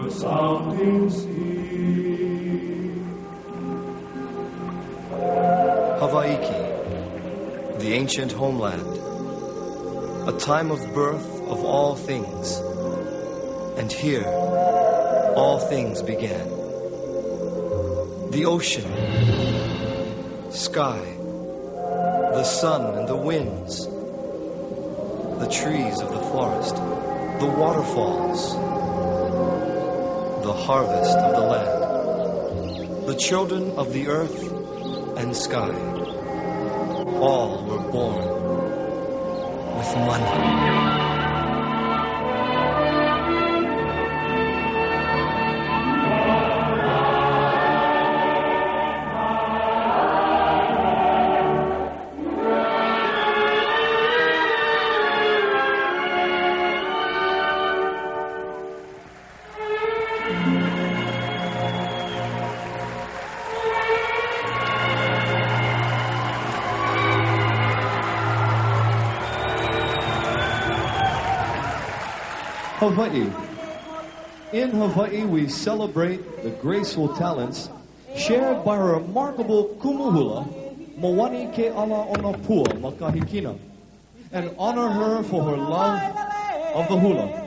the sounding sea. Hawaiki, the ancient homeland, a time of birth of all things. And here, all things began. The ocean, sky, the sun and the winds, the trees of the forest, the waterfalls, the harvest of the land, the children of the earth and sky, all were born with money. Hawaii. In Hawaii, we celebrate the graceful talents shared by a remarkable kumuhula, Mawani Ke Ala Onapua Makahikina, and honor her for her love of the hula.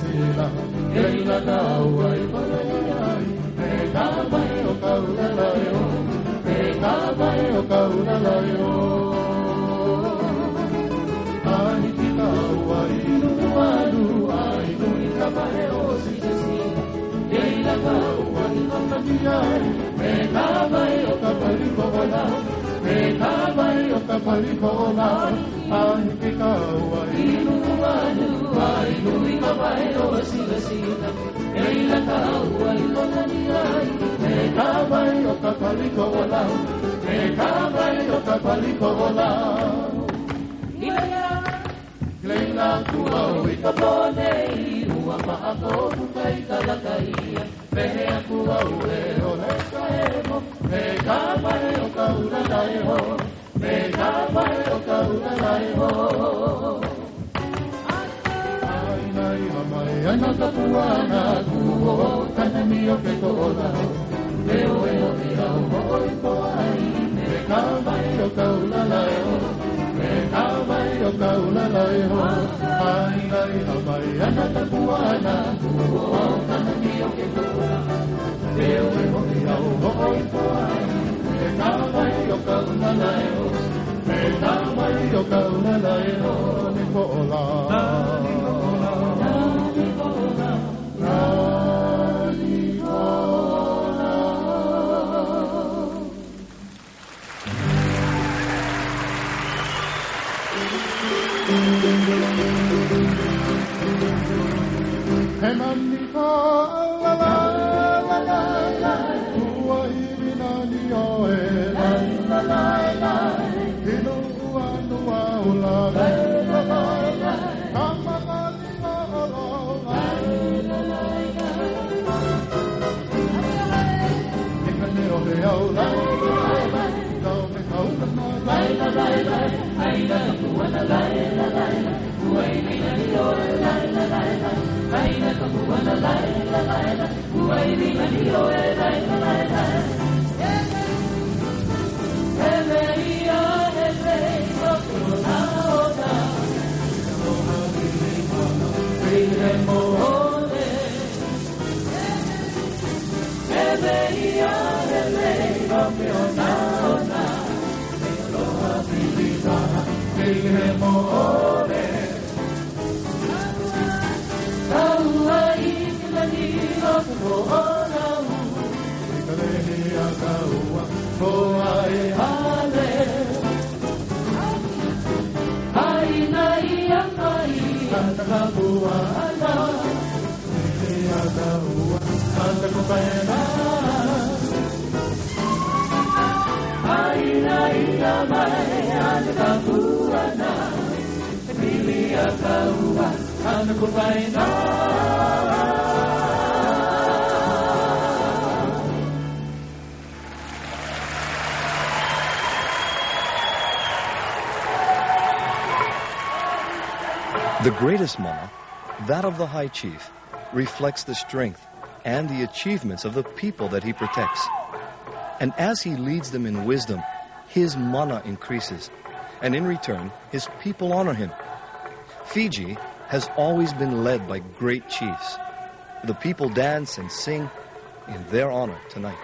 sila Leila kauai panayai Me kapai o kaulalayo Me kapai o kaulalayo Ai ki kauai nuanu ai nui kapai o sila Leila kauai panayai Me kapai o kapaliko ola Me kapai o kapaliko ola Ai ki kauai nuanu ai nui kapai o sila Leila kauai panayai Me kapai o kapaliko ola Me kapai o kapaliko ola Leila kuau ikapone Ua maako kukai talakaia Mehe aku au e ole kaemo Me kapai o kaulalai ho Me kapai o kaulalai ho Ai nai hamai ana kapuana Kuo kanami o ke kola Leo e o ni au hoi koai Me kapai o kaulalai ho Me kapai o kaulalai ho Ai nai hamai ana kapuana Kuo kanami o ke kola Leo e o ni au hoi koai Me kapai o kaulalai ho Me kapai o kaulalai ho Ni kola Nani kola Nani kola Nani kola He mani ka la la la la la Ua hiri nani oe la la la la Hino ua nua ula la la la la Kama ngani la la la la la la Nekane o he au la la la Kau me kau kama la la la la Aina kuana la la la Ua hiri nani oe la la la la Aina kapuana la la la la Ua hiri nani oe la la la la Hele ia hele Okona ona Aloha vile mana Vile moone Hele ia hele Okona ona Aloha vile mana Vile moone Kaua ikinani o kuho'onau Ikarehi a kaua Koa e hale Aina ia mai Anta kapua ana Ikarehi a kaua Anta kupaena Aina ia mai Anta kapua ana Ikarehi a kaua Anta kupaena The greatest mana, that of the High Chief, reflects the strength and the achievements of the people that he protects. And as he leads them in wisdom, his mana increases, and in return, his people honor him. Fiji has always been led by great chiefs. The people dance and sing in their honor tonight.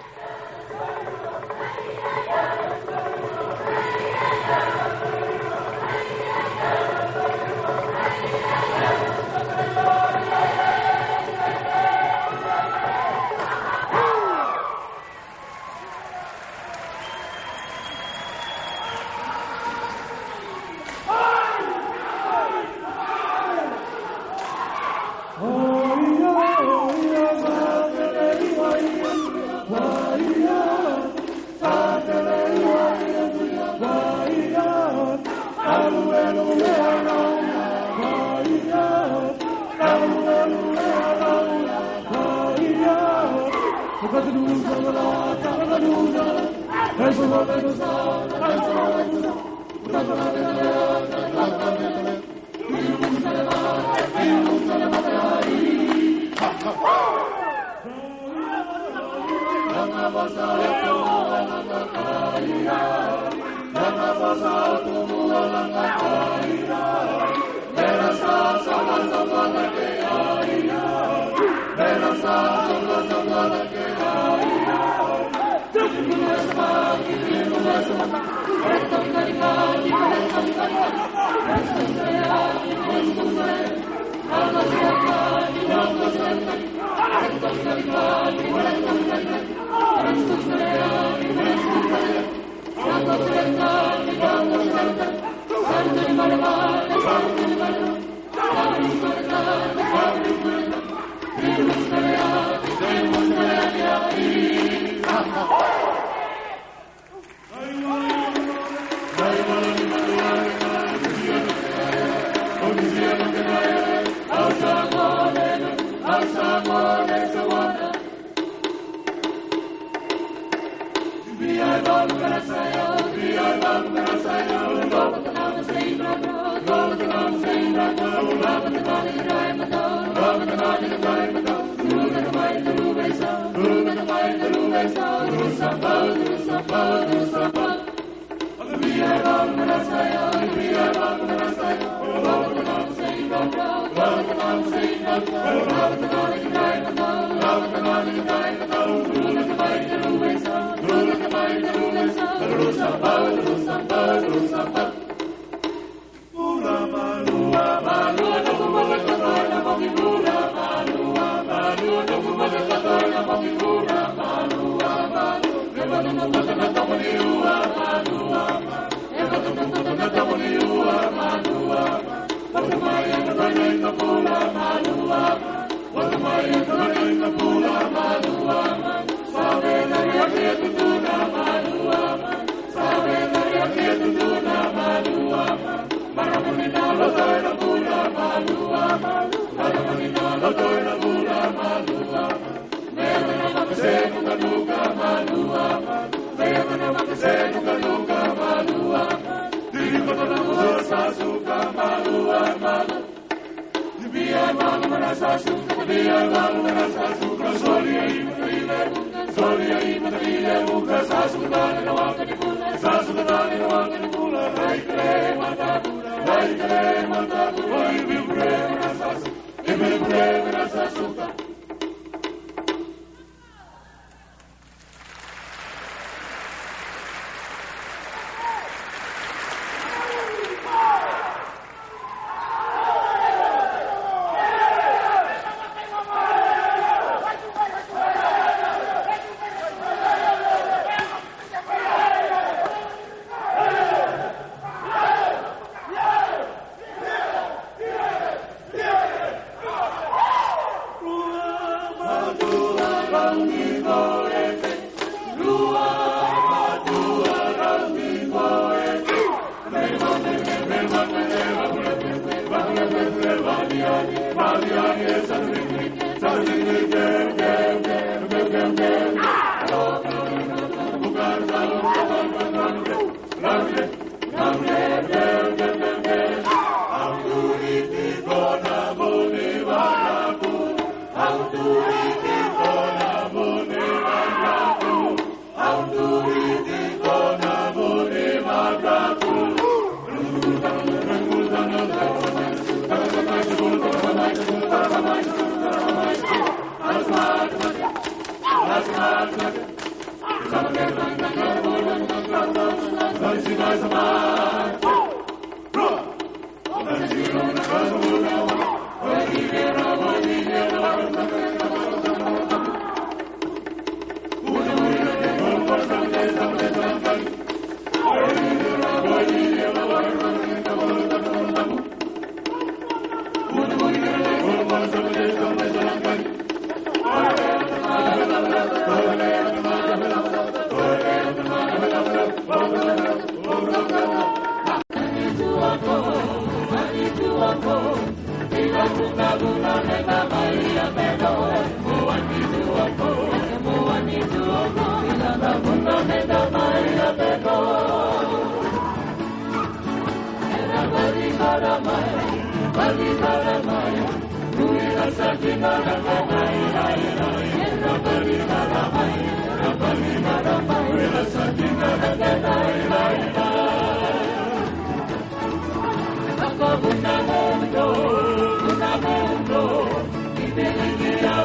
Let us go,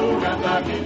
Una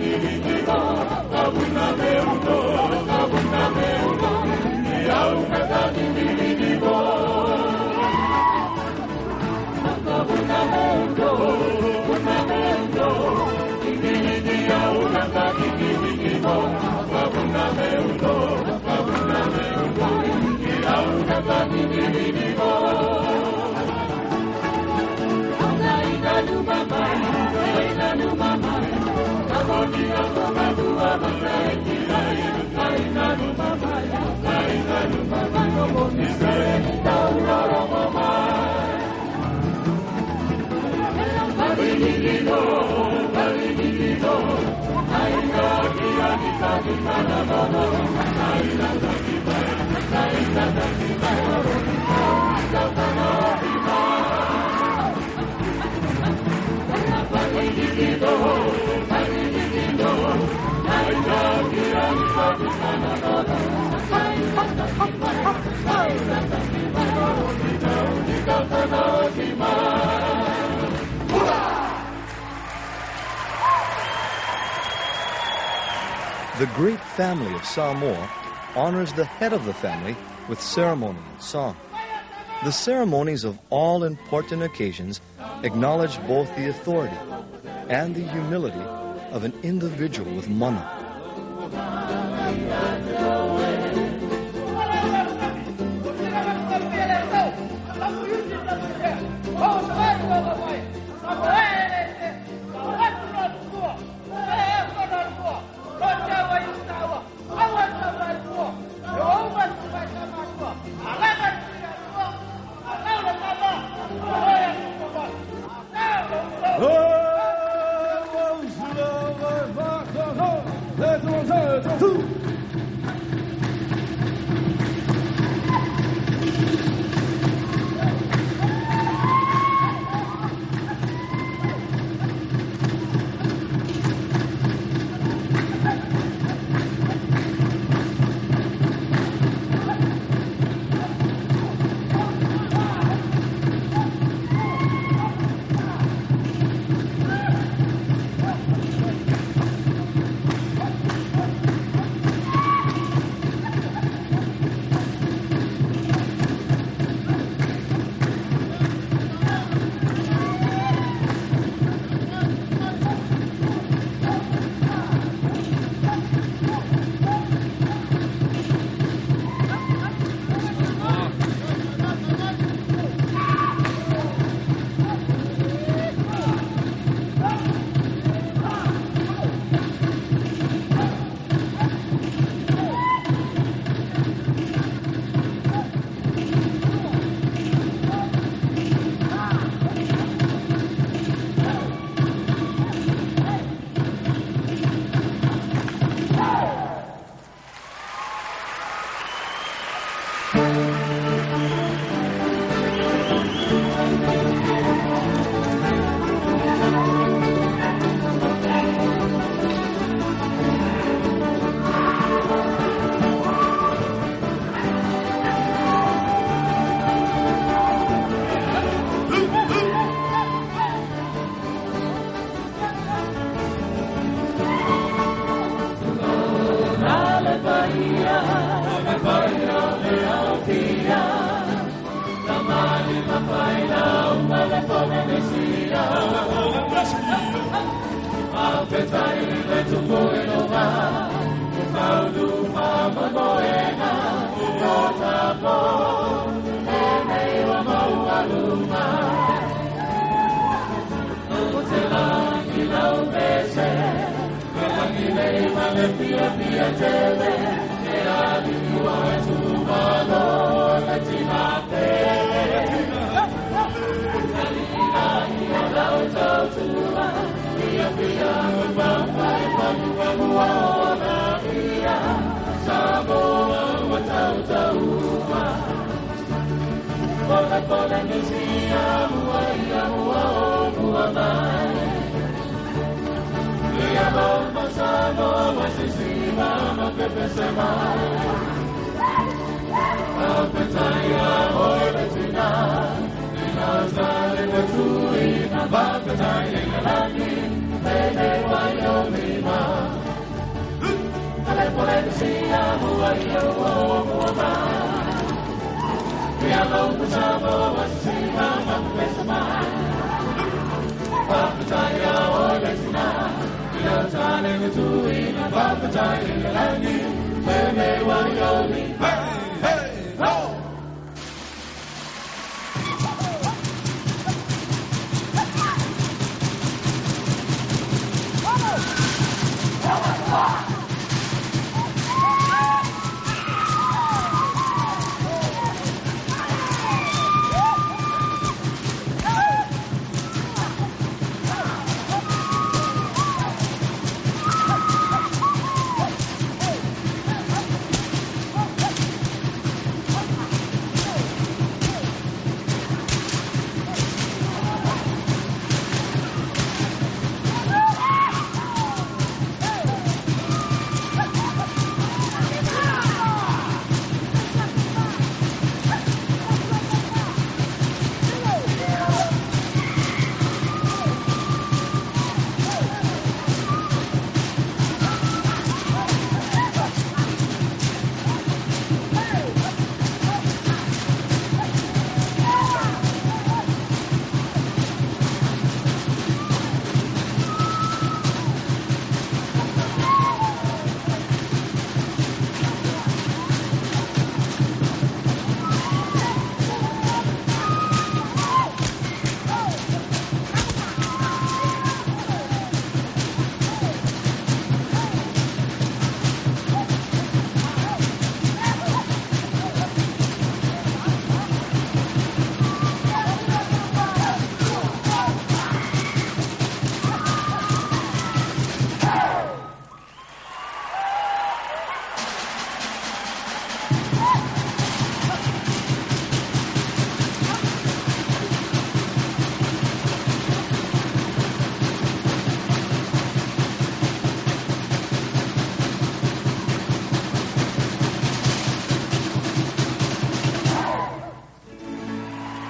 The great family of Samoa honors the head of the family with ceremony and song. The ceremonies of all important occasions acknowledge both the authority and the humility of an individual with mana.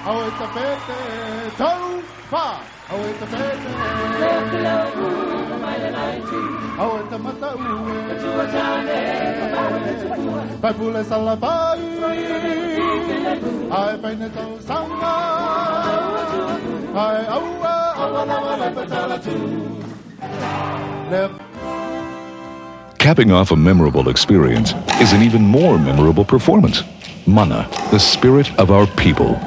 Awe te pete, tau wha. Awe te pete, awe te mata ue. Pai pule sala pai, ai pai ne tau sanga. Ai aua, awa lawa le patala tu. Capping off a memorable experience is an even more memorable performance. Mana, the spirit of our people.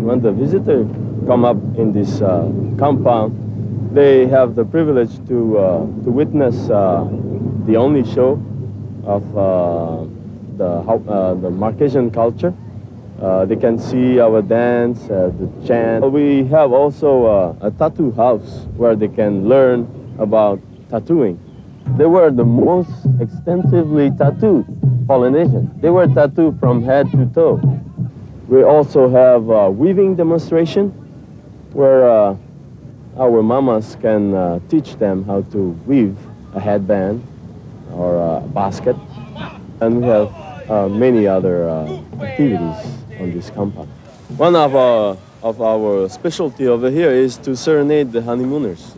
When the visitor come up in this compound, they have the privilege to witness the only show of the Marquesian culture. They can see our dance, the chant. We have also a tattoo house where they can learn about tattooing. They were the most extensively tattooed Polynesians. They were tattooed from head to toe. We also have a weaving demonstration where our mamas can teach them how to weave a headband or a basket. And we have many other activities on this compound. One of our specialty over here is to serenade the honeymooners.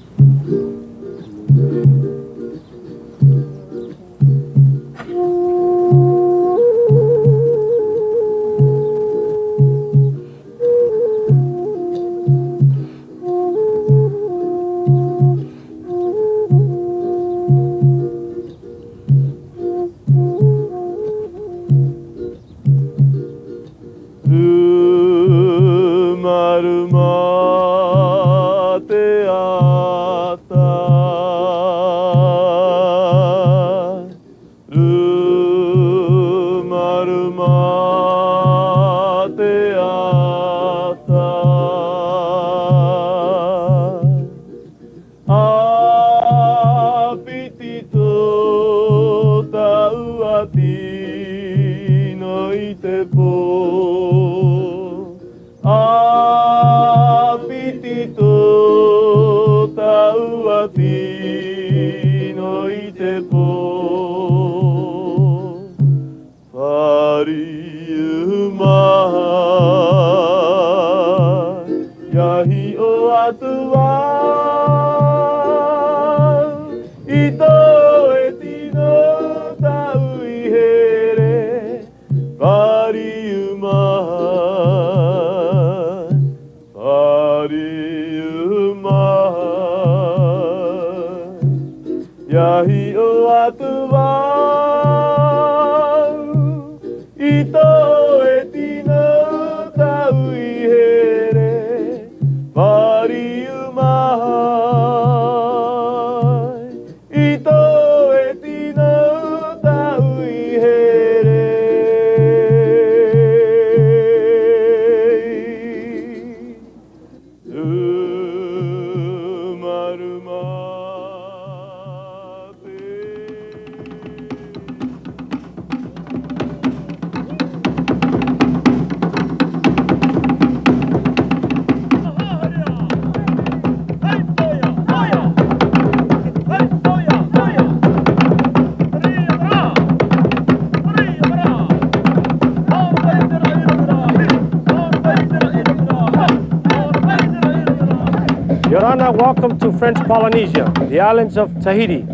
Your Honor, welcome to French Polynesia, the islands of Tahiti.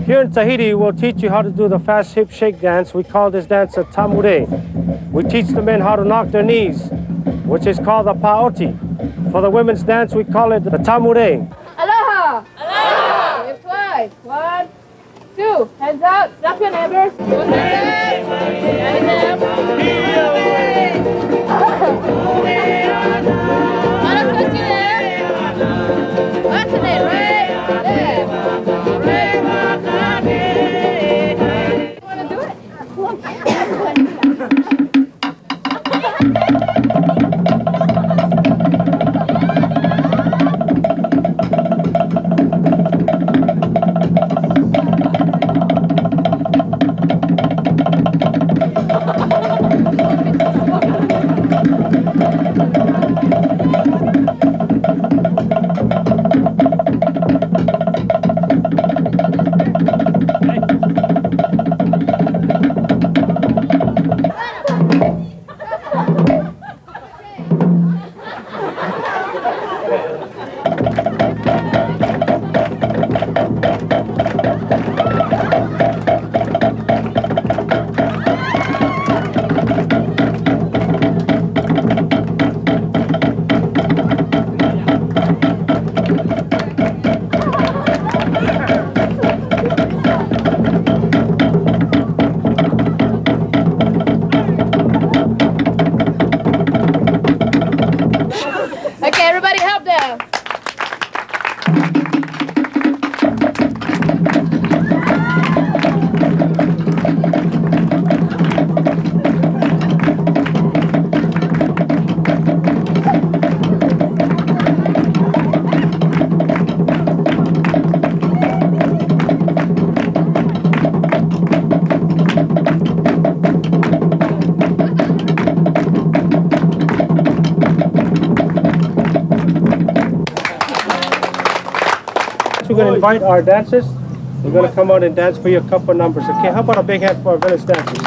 Here in Tahiti, we'll teach you how to do the fast hip shake dance. We call this dance a tamure. We teach the men how to knock their knees, which is called the paoti. For the women's dance, we call it the tamure. Aloha! Aloha! Give twice. 1, 2. Hands out. Snap your neighbors. Alternate, right? There. You want to do it? we're going to invite our dancers. We're going to come out and dance for you a couple numbers. Okay, how about a big hand for our village dancers?